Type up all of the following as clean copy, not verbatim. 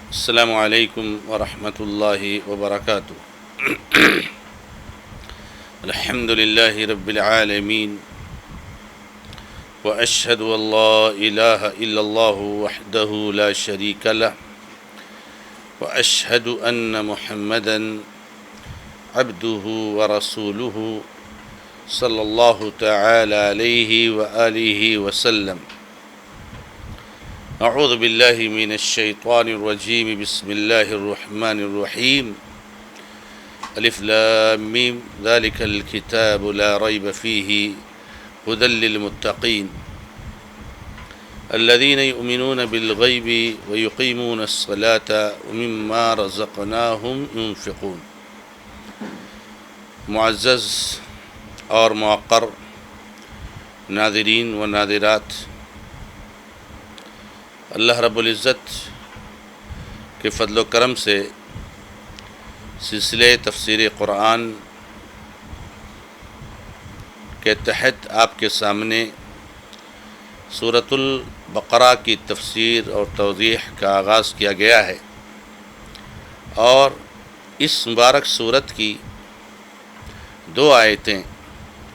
السلام علیکم ورحمۃ اللہ وبرکاتہ۔ الحمد للہ رب العالمین واشہد ان لا الہ الا اللہ وحدہ لا شریک لہ واشہد ان محمدا عبدہ ورسولہ صلی اللہ تعالی علیہ وآلہ وسلم۔ اعوذ باللہ من الشیطان الرجیم، بسم اللہ الرحمن الرحیم۔ الف لام میم ذلک الکتاب لا ریب فیہ ھدی للمتقین الذین یؤمنون بالغیب ویقیمون الصلاة ومما رزقناہم ينفقون۔ معزز اور موقر ناظرین و ناظرات، اللہ رب العزت کے فضل و کرم سے سلسلے تفسیر قرآن کے تحت آپ کے سامنے سورۃ البقرہ کی تفسیر اور توضیح کا آغاز کیا گیا ہے، اور اس مبارک سورت کی 2 آیتیں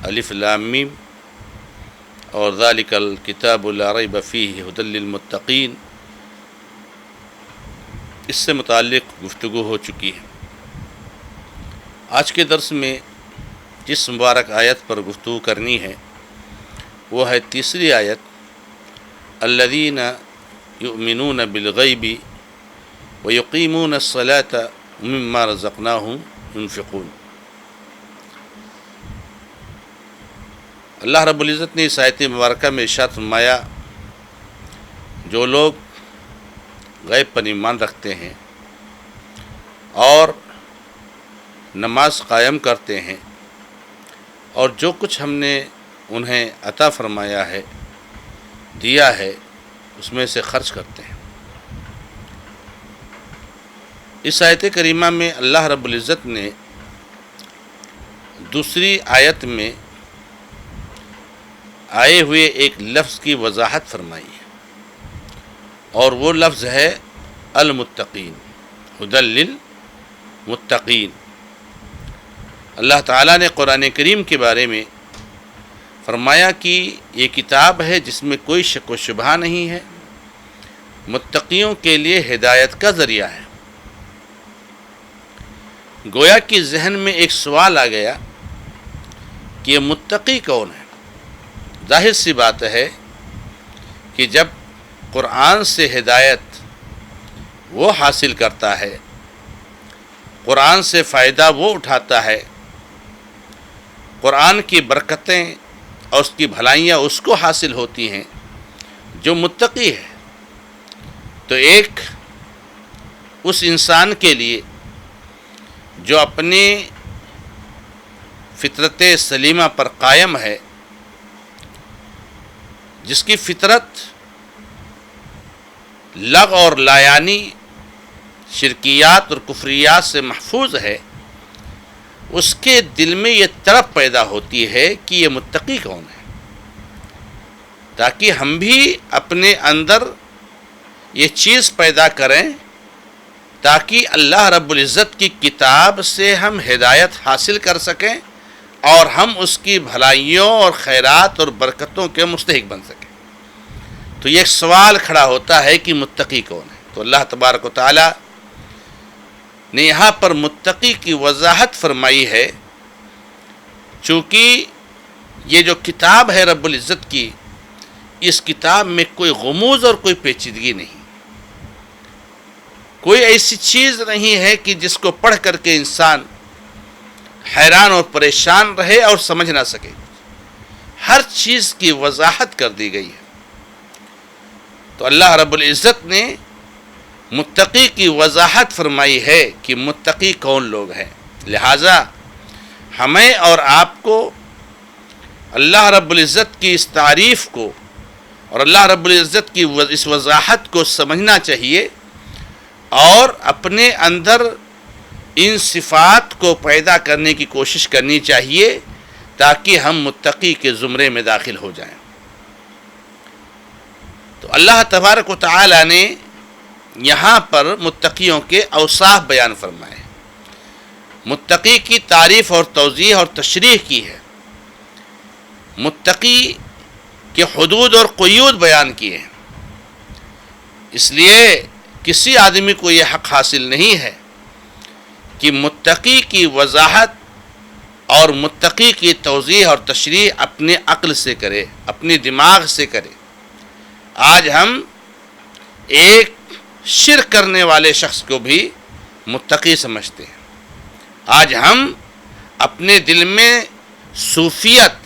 الف لام میم اور ذالک الکتاب لا ریب فیہ ھدی للمتقین، اس سے متعلق گفتگو ہو چکی ہے۔ آج کے درس میں جس مبارک آیت پر گفتگو کرنی ہے وہ ہے 3 آیت، الذین یؤمنون بالغیب ویقیمون الصلاة ومما رزقناہم ينفقون۔ اللہ رب العزت نے اس آیت مبارکہ میں ارشاد فرمایا، جو لوگ غیب پر ایمان رکھتے ہیں اور نماز قائم کرتے ہیں اور جو کچھ ہم نے انہیں عطا فرمایا ہے، دیا ہے، اس میں سے خرچ کرتے ہیں۔ اس آیت کریمہ میں اللہ رب العزت نے دوسری آیت میں آئے ہوئے ایک لفظ کی وضاحت فرمائی ہے، اور وہ لفظ ہے المتقین، ھدی للمتقین۔ اللہ تعالیٰ نے قرآن کریم کے بارے میں فرمایا کہ یہ کتاب ہے جس میں کوئی شک و شبہ نہیں ہے، متقیوں کے لیے ہدایت کا ذریعہ ہے۔ گویا کہ ذہن میں ایک سوال آ گیا کہ یہ متقی کون ہے؟ ظاہر سی بات ہے کہ جب قرآن سے ہدایت وہ حاصل کرتا ہے، قرآن سے فائدہ وہ اٹھاتا ہے، قرآن کی برکتیں اور اس کی بھلائیاں اس کو حاصل ہوتی ہیں جو متقی ہے، تو ایک اس انسان کے لیے جو اپنی فطرت سلیمہ پر قائم ہے، جس کی فطرت لغو اور لایانی شرکیات اور کفریات سے محفوظ ہے، اس کے دل میں یہ طرف پیدا ہوتی ہے کہ یہ متقی کون ہے، تاکہ ہم بھی اپنے اندر یہ چیز پیدا کریں تاکہ اللہ رب العزت کی کتاب سے ہم ہدایت حاصل کر سکیں اور ہم اس کی بھلائیوں اور خیرات اور برکتوں کے مستحق بن سکیں۔ تو یہ ایک سوال کھڑا ہوتا ہے کہ متقی کون ہے؟ تو اللہ تبارک و تعالی نے یہاں پر متقی کی وضاحت فرمائی ہے، چونکہ یہ جو کتاب ہے رب العزت کی، اس کتاب میں کوئی غموض اور کوئی پیچیدگی نہیں، کوئی ایسی چیز نہیں ہے کہ جس کو پڑھ کر کے انسان حیران اور پریشان رہے اور سمجھ نہ سکے۔ ہر چیز کی وضاحت کر دی گئی ہے۔ تو اللہ رب العزت نے متقی کی وضاحت فرمائی ہے کہ متقی کون لوگ ہیں، لہٰذا ہمیں اور آپ کو اللہ رب العزت کی اس تعریف کو اور اللہ رب العزت کی اس وضاحت کو سمجھنا چاہیے اور اپنے اندر ان صفات کو پیدا کرنے کی کوشش کرنی چاہیے تاکہ ہم متقی کے زمرے میں داخل ہو جائیں۔ تو اللہ تبارک و تعالی نے یہاں پر متقیوں کے اوصاف بیان فرمائے، متقی کی تعریف اور توضیح اور تشریح کی ہے، متقی کے حدود اور قیود بیان کیے ہیں۔ اس لیے کسی آدمی کو یہ حق حاصل نہیں ہے کہ متقی کی وضاحت اور متقی کی توضیح اور تشریح اپنے عقل سے کرے، اپنے دماغ سے کرے۔ آج ہم ایک شرک کرنے والے شخص کو بھی متقی سمجھتے ہیں، آج ہم اپنے دل میں صوفیت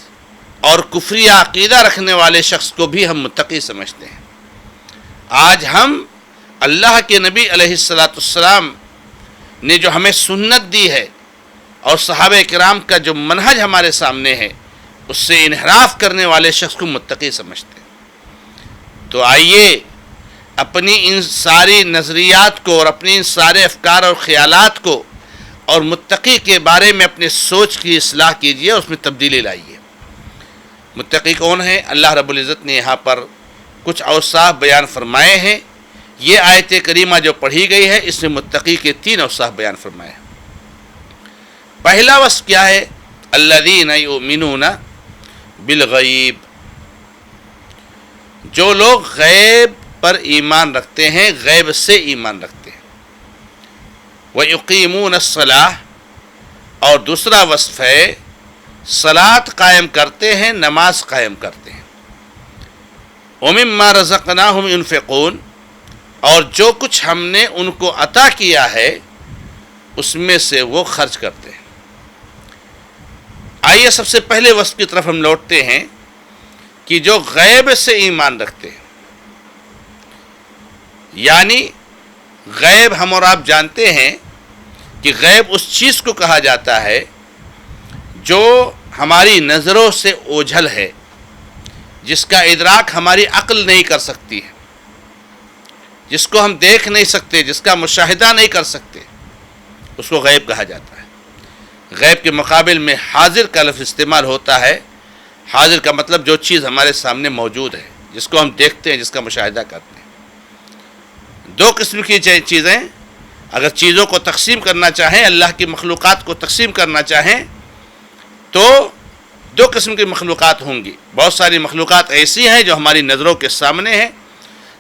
اور کفری عقیدہ رکھنے والے شخص کو بھی ہم متقی سمجھتے ہیں، آج ہم اللہ کے نبی علیہ السلام نے جو ہمیں سنت دی ہے اور صحابہ کرام کا جو منہج ہمارے سامنے ہے اس سے انحراف کرنے والے شخص کو متقی سمجھتے ہیں۔ تو آئیے اپنی ان ساری نظریات کو اور اپنی ان سارے افکار اور خیالات کو اور متقی کے بارے میں اپنے سوچ کی اصلاح کیجیے، اس میں تبدیلی لائیے۔ متقی کون ہے؟ اللہ رب العزت نے یہاں پر کچھ اوصاف بیان فرمائے ہیں۔ یہ آیت کریمہ جو پڑھی گئی ہے اس میں متقی کے 3 اوصاف بیان فرمائے ہیں۔ پہلا وصف کیا ہے؟ الذین یؤمنون بالغیب، جو لوگ غیب پر ایمان رکھتے ہیں، غیب سے ایمان رکھتے ہیں۔ وَيُقِيمُونَ الصَّلَاةَ، اور دوسرا وصف ہے صلاۃ قائم کرتے ہیں، نماز قائم کرتے ہیں۔ وَمِمَّا رَزَقْنَاهُمْ يُنْفِقُونَ، اور جو کچھ ہم نے ان کو عطا کیا ہے اس میں سے وہ خرچ کرتے ہیں۔ آئیے سب سے پہلے وصف کی طرف ہم لوٹتے ہیں کہ جو غیب سے ایمان رکھتے ہیں، یعنی غیب ہم اور آپ جانتے ہیں کہ غیب اس چیز کو کہا جاتا ہے جو ہماری نظروں سے اوجھل ہے، جس کا ادراک ہماری عقل نہیں کر سکتی ہے، جس کو ہم دیکھ نہیں سکتے، جس کا مشاہدہ نہیں کر سکتے، اس کو غیب کہا جاتا ہے۔ غیب کے مقابل میں حاضر کا لفظ استعمال ہوتا ہے۔ حاضر کا مطلب جو چیز ہمارے سامنے موجود ہے، جس کو ہم دیکھتے ہیں، جس کا مشاہدہ کرتے ہیں۔ 2 قسم کی چیزیں، اگر چیزوں کو تقسیم کرنا چاہیں، اللہ کی مخلوقات کو تقسیم کرنا چاہیں تو 2 قسم کی مخلوقات ہوں گی۔ بہت ساری مخلوقات ایسی ہیں جو ہماری نظروں کے سامنے ہیں،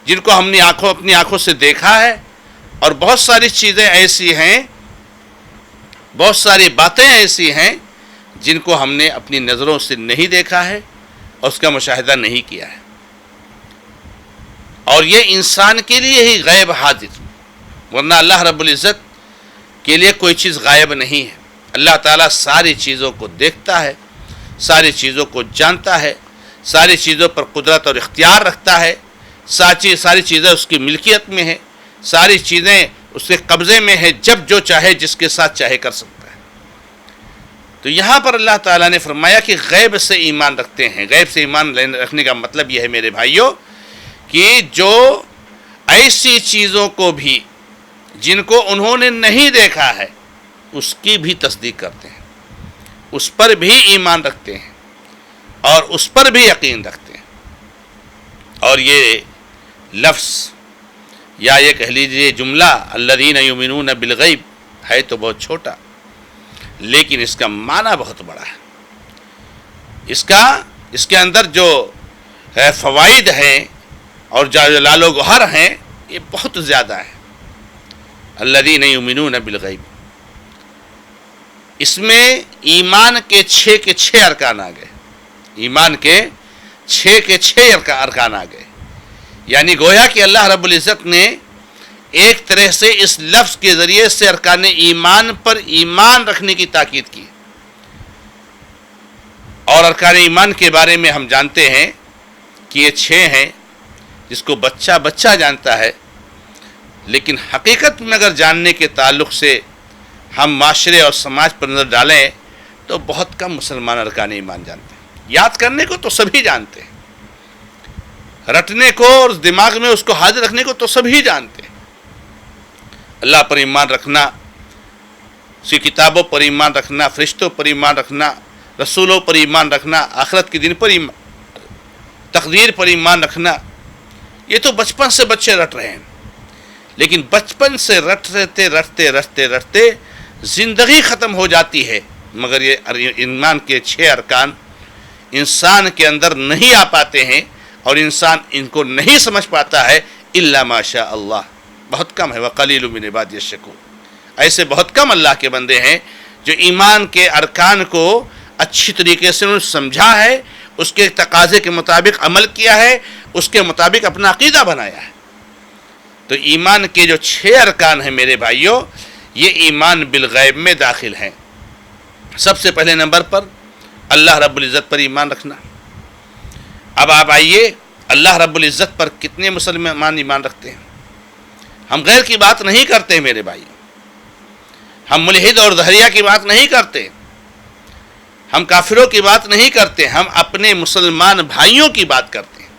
جن کو ہم نے اپنی آنکھوں سے دیکھا ہے، اور بہت ساری چیزیں ایسی ہیں، بہت ساری باتیں ایسی ہیں جن کو ہم نے اپنی نظروں سے نہیں دیکھا ہے اور اس کا مشاہدہ نہیں کیا ہے۔ اور یہ انسان کے لیے ہی غیب حاضر، ورنہ اللہ رب العزت کے لیے کوئی چیز غائب نہیں ہے۔ اللہ تعالیٰ ساری چیزوں کو دیکھتا ہے، ساری چیزوں کو جانتا ہے، ساری چیزوں پر قدرت اور اختیار رکھتا ہے، ساری چیزیں اس کی ملکیت میں ہیں، ساری چیزیں اس کے قبضے میں ہیں، جب جو چاہے جس کے ساتھ چاہے کر سکتا ہے۔ تو یہاں پر اللہ تعالیٰ نے فرمایا کہ غیب سے ایمان رکھتے ہیں۔ غیب سے ایمان رکھنے کا مطلب یہ ہے میرے بھائیوں کہ جو ایسی چیزوں کو بھی جن کو انہوں نے نہیں دیکھا ہے اس کی بھی تصدیق کرتے ہیں، اس پر بھی ایمان رکھتے ہیں اور اس پر بھی یقین رکھتے ہیں۔ اور یہ لفظ یا یہ کہہ لیجیے جملہ الذین یؤمنون بالغیب ہے تو بہت چھوٹا، لیکن اس کا معنی بہت بڑا ہے۔ اس کے اندر جو فوائد ہیں اور جو لال و گوہر ہیں یہ بہت زیادہ ہے۔ الذین یؤمنون بالغیب، اس میں ایمان کے 6 کے 6 ارکان آ گئے، ایمان کے 6 کے 6 ارکان آ گئے، یعنی گویا کہ اللہ رب العزت نے ایک طرح سے اس لفظ کے ذریعے سے ارکان ایمان پر ایمان رکھنے کی تاکید کی۔ اور ارکان ایمان کے بارے میں ہم جانتے ہیں کہ یہ 6 ہیں، جس کو بچہ بچہ جانتا ہے، لیکن حقیقت میں اگر جاننے کے تعلق سے ہم معاشرے اور سماج پر نظر ڈالیں تو بہت کم مسلمان ارکان ایمان جانتے ہیں۔ یاد کرنے کو تو سبھی جانتے ہیں، رٹنے کو اور دماغ میں اس کو حاضر رکھنے کو تو سبھی جانتے ہیں۔ اللہ پر ایمان رکھنا، اس کی کتابوں پر ایمان رکھنا، فرشتوں پر ایمان رکھنا، رسولوں پر ایمان رکھنا، آخرت کے دن پر ایمان، تقدیر پر ایمان رکھنا، یہ تو بچپن سے بچے رٹ رہے ہیں۔ لیکن بچپن سے رٹتے زندگی ختم ہو جاتی ہے، مگر یہ ایمان کے 6 ارکان انسان کے اندر نہیں آ پاتے ہیں اور انسان ان کو نہیں سمجھ پاتا ہے، الا ماشاء اللہ، بہت کم ہے، وقلیل من عبادی الشکور، ایسے بہت کم اللہ کے بندے ہیں جو ایمان کے ارکان کو اچھی طریقے سے انہوں نے سمجھا ہے، اس کے تقاضے کے مطابق عمل کیا ہے، اس کے مطابق اپنا عقیدہ بنایا ہے۔ تو ایمان کے جو 6 ارکان ہیں میرے بھائیوں، یہ ایمان بالغیب میں داخل ہیں۔ سب سے پہلے نمبر پر اللہ رب العزت پر ایمان رکھنا۔ اب آپ آئیے، اللہ رب العزت پر کتنے مسلمان ایمان رکھتے ہیں؟ ہم غیر کی بات نہیں کرتے میرے بھائی، ہم ملحد اور دہریہ کی بات نہیں کرتے، ہم کافروں کی بات نہیں کرتے، ہم اپنے مسلمان بھائیوں کی بات کرتے ہیں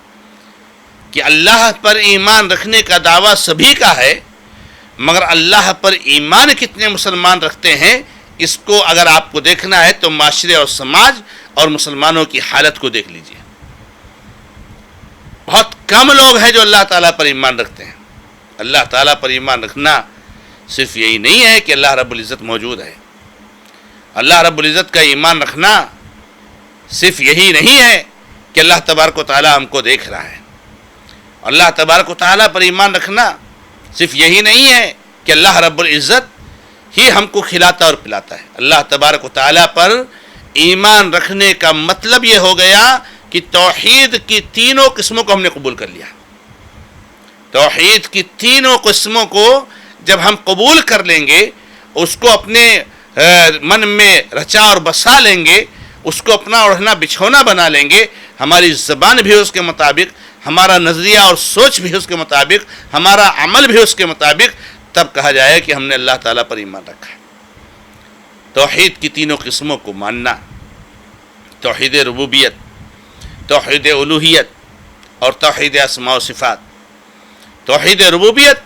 کہ اللہ پر ایمان رکھنے کا دعویٰ سبھی کا ہے، مگر اللہ پر ایمان کتنے مسلمان رکھتے ہیں، اس کو اگر آپ کو دیکھنا ہے تو معاشرے اور سماج اور مسلمانوں کی حالت کو دیکھ لیجئے۔ بہت کم لوگ ہیں جو اللہ تعالیٰ پر ایمان رکھتے ہیں۔ اللہ تعالیٰ پر ایمان رکھنا صرف یہی نہیں ہے کہ اللہ رب العزت موجود ہے، اللہ رب العزت کا ایمان رکھنا صرف یہی نہیں ہے کہ اللہ تبارک و تعالیٰ ہم کو دیکھ رہا ہے، اللہ تبارک و تعالیٰ پر ایمان رکھنا صرف یہی نہیں ہے کہ اللہ رب العزت ہی ہم کو کھلاتا اور پلاتا ہے۔ اللہ تبارک و تعالیٰ پر ایمان رکھنے کا مطلب یہ ہو گیا کہ توحید کی تینوں قسموں کو ہم نے قبول کر لیا۔ توحید کی تینوں قسموں کو جب ہم قبول کر لیں گے، اس کو اپنے من میں رچا اور بسا لیں گے، اس کو اپنا اوڑھنا بچھونا بنا لیں گے، ہماری زبان بھی اس کے مطابق، ہمارا نظریہ اور سوچ بھی اس کے مطابق، ہمارا عمل بھی اس کے مطابق، تب کہا جائے کہ ہم نے اللہ تعالیٰ پر ایمان رکھا ہے۔ توحید کی تینوں قسموں کو ماننا، توحید ربوبیت، توحید الوہیت اور توحید اسماء و صفات۔ توحید ربوبیت،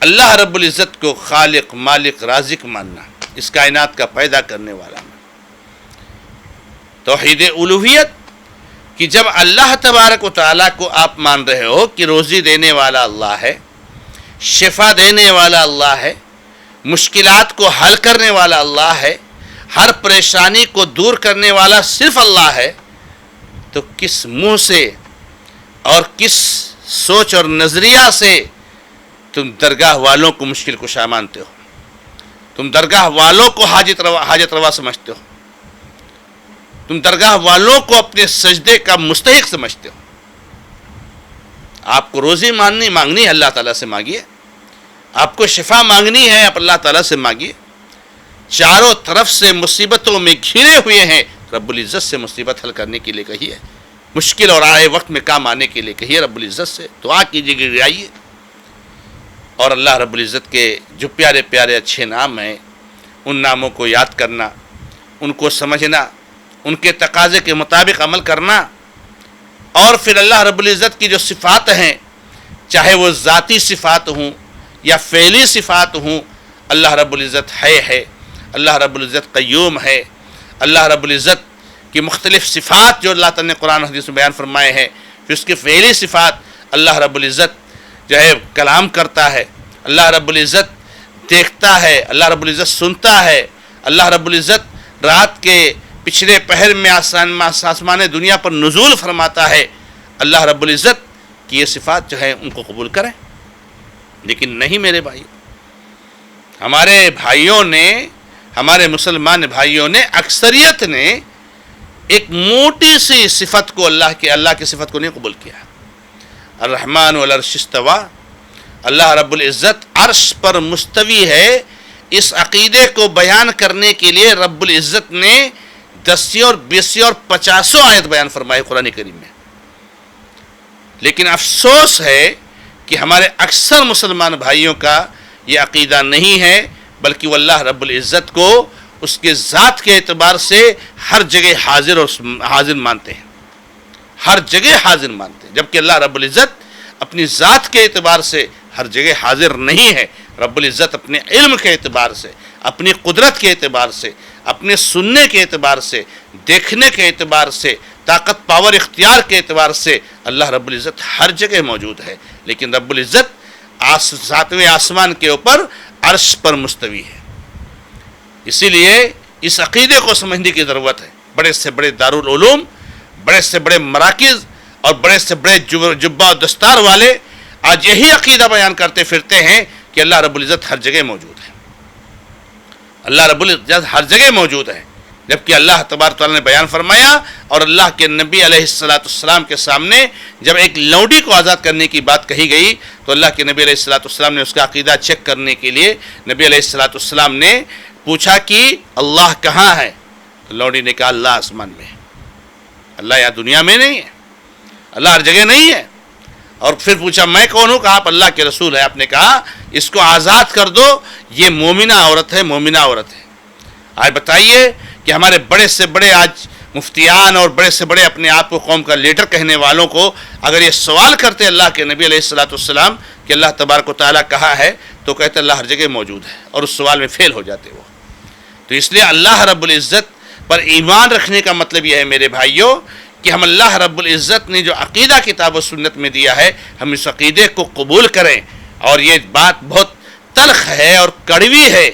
اللہ رب العزت کو خالق، مالک، رازق ماننا، اس کائنات کا پیدا کرنے والا ماننا۔ توحید الوہیت کہ جب اللہ تبارک و تعالیٰ کو آپ مان رہے ہو کہ روزی دینے والا اللہ ہے، شفا دینے والا اللہ ہے، مشکلات کو حل کرنے والا اللہ ہے، ہر پریشانی کو دور کرنے والا صرف اللہ ہے، تو کس منہ سے اور کس سوچ اور نظریہ سے تم درگاہ والوں کو مشکل کشا مانتے ہو؟ تم درگاہ والوں کو حاجت روا سمجھتے ہو؟ تم درگاہ والوں کو اپنے سجدے کا مستحق سمجھتے ہو؟ آپ کو روزی مانگنی ہے، اللہ تعالیٰ سے مانگیے۔ آپ کو شفا مانگنی ہے، آپ اللہ تعالیٰ سے مانگیے۔ چاروں طرف سے مصیبتوں میں گھرے ہوئے ہیں، رب العزت سے مصیبت حل کرنے کے لیے کہیے، مشکل اور آئے وقت میں کام آنے کے لیے کہیے، رب العزت سے دعا کیجیے، گڑگڑائیے۔ اور اللہ رب العزت کے جو پیارے پیارے اچھے نام ہیں، ان ناموں کو یاد کرنا، ان کو سمجھنا، ان کے تقاضے کے مطابق عمل کرنا، اور پھر اللہ رب العزت کی جو صفات ہیں، چاہے وہ ذاتی صفات ہوں یا فعلی صفات ہوں، اللہ رب العزت ہے، اللہ رب العزت قیوم ہے، اللہ رب العزت کی مختلف صفات جو اللہ تعالیٰ نے قرآن و حدیث میں بیان فرمائے ہیں، پھر اس کی فعلی صفات، اللہ رب العزت جو ہے کلام کرتا ہے، اللہ رب العزت دیکھتا ہے، اللہ رب العزت سنتا ہے، اللہ رب العزت رات کے پچھلے پہر میں آسمان دنیا پر نزول فرماتا ہے۔ اللہ رب العزت کی یہ صفات جو ہیں ان کو قبول کریں۔ لیکن نہیں میرے بھائی، ہمارے بھائیوں نے، ہمارے مسلمان بھائیوں نے، اکثریت نے ایک موٹی سی صفت کو، اللہ کی صفت کو نہیں قبول کیا۔ الرحمن والعرش استوى، اللہ رب العزت عرش پر مستوی ہے، اس عقیدے کو بیان کرنے کے لیے رب العزت نے 10 اور 20 اور 50 آیت بیان فرمائی قرآن کریم میں۔ لیکن افسوس ہے کہ ہمارے اکثر مسلمان بھائیوں کا یہ عقیدہ نہیں ہے، بلکہ وہ اللہ رب العزت کو اس کے ذات کے اعتبار سے ہر جگہ حاضر مانتے ہیں، ہر جگہ حاضر مانتے ہیں، جبکہ اللہ رب العزت اپنی ذات کے اعتبار سے ہر جگہ حاضر نہیں ہے۔ رب العزت اپنے علم کے اعتبار سے، اپنی قدرت کے اعتبار سے، اپنے سننے کے اعتبار سے، دیکھنے کے اعتبار سے، طاقت پاور اختیار کے اعتبار سے اللہ رب العزت ہر جگہ موجود ہے، لیکن رب العزت ساتویں آسمان کے اوپر عرش پر مستوی ہے. اسی لیے اس عقیدے کو سمجھنے کی ضرورت ہے. بڑے سے بڑے دارالعلوم، بڑے سے بڑے مراکز اور بڑے سے بڑے جبہ و دستار والے آج یہی عقیدہ بیان کرتے پھرتے ہیں کہ اللہ رب العزت ہر جگہ موجود ہے. اللہ رب العزت ہر جگہ موجود ہے، جبکہ اللہ تبارک تعالیٰ نے بیان فرمایا اور اللہ کے نبی علیہ السلام کے سامنے جب ایک لونڈی کو آزاد کرنے کی بات کہی گئی تو اللہ کے نبی علیہ السلام نے اس کا عقیدہ چیک کرنے کے لیے نبی علیہ السلام نے پوچھا کہ اللہ کہاں ہے؟ تو لونڈی نے کہا اللہ آسمان میں ہے. اللہ یہاں دنیا میں نہیں ہے، اللہ ہر جگہ نہیں ہے. اور پھر پوچھا میں کون ہوں؟ کہا آپ اللہ کے رسول ہیں. آپ نے کہا اس کو آزاد کر دو، یہ مومنہ عورت ہے، مومنہ عورت ہے. آج بتائیے کہ ہمارے بڑے سے بڑے آج مفتیان اور بڑے سے بڑے اپنے آپ کو قوم کا لیڈر کہنے والوں کو اگر یہ سوال کرتے اللہ کے نبی علیہ السلام کہ اللہ تبارک و تعالیٰ کہاں ہے، تو کہتے اللہ ہر جگہ موجود ہے، اور اس سوال میں فیل ہو جاتے وہ. تو اس لیے اللہ رب العزت پر ایمان رکھنے کا مطلب یہ ہے میرے بھائیوں کہ ہم اللہ رب العزت نے جو عقیدہ کتاب و سنت میں دیا ہے ہم اس عقیدے کو قبول کریں. اور یہ بات بہت تلخ ہے اور کڑوی ہے،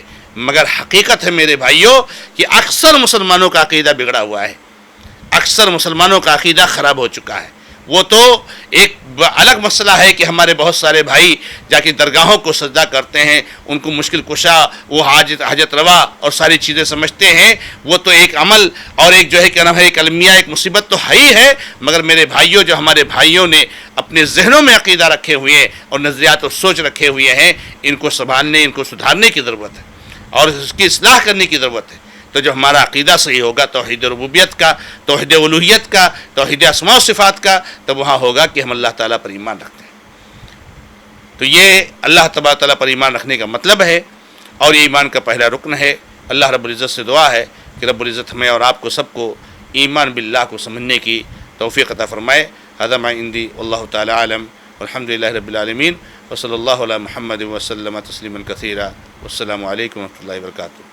مگر حقیقت ہے میرے بھائیوں کہ اکثر مسلمانوں کا عقیدہ بگڑا ہوا ہے، اکثر مسلمانوں کا عقیدہ خراب ہو چکا ہے. وہ تو ایک الگ مسئلہ ہے کہ ہمارے بہت سارے بھائی جا کے درگاہوں کو سجدہ کرتے ہیں، ان کو مشکل کشا، وہ حاجت روا اور ساری چیزیں سمجھتے ہیں. وہ تو ایک عمل اور ایک جو ہے کیا نام ہے ایک المیہ، ایک مصیبت تو ہے ہی ہے. مگر میرے بھائیوں، جو ہمارے بھائیوں نے اپنے ذہنوں میں عقیدہ رکھے ہوئے ہیں اور نظریات اور سوچ رکھے ہوئے ہیں، ان کو سنبھالنے، ان کو سدھارنے کی ضرورت ہے اور اس کی اصلاح کرنے کی ضرورت ہے. تو جو ہمارا عقیدہ صحیح ہوگا توحید ربوبیت کا، توحید الوہیت کا، توحید اسماء و صفات کا، تب وہاں ہوگا کہ ہم اللہ تعالیٰ پر ایمان رکھتے ہیں. تو یہ اللہ تبارک تعالیٰ پر ایمان رکھنے کا مطلب ہے اور یہ ایمان کا پہلا رکن ہے. اللہ رب العزت سے دعا ہے کہ رب العزت ہمیں اور آپ کو سب کو ایمان باللہ کو سمجھنے کی توفیق عطا فرمائے. ھذا ما عندی واللہ تعالی عالم والحمد للہ رب العالمین وصلی اللہ علی محمد وسلم تسلیما کثیرا. والسلام علیکم ورحمۃ اللہ وبرکاتہ.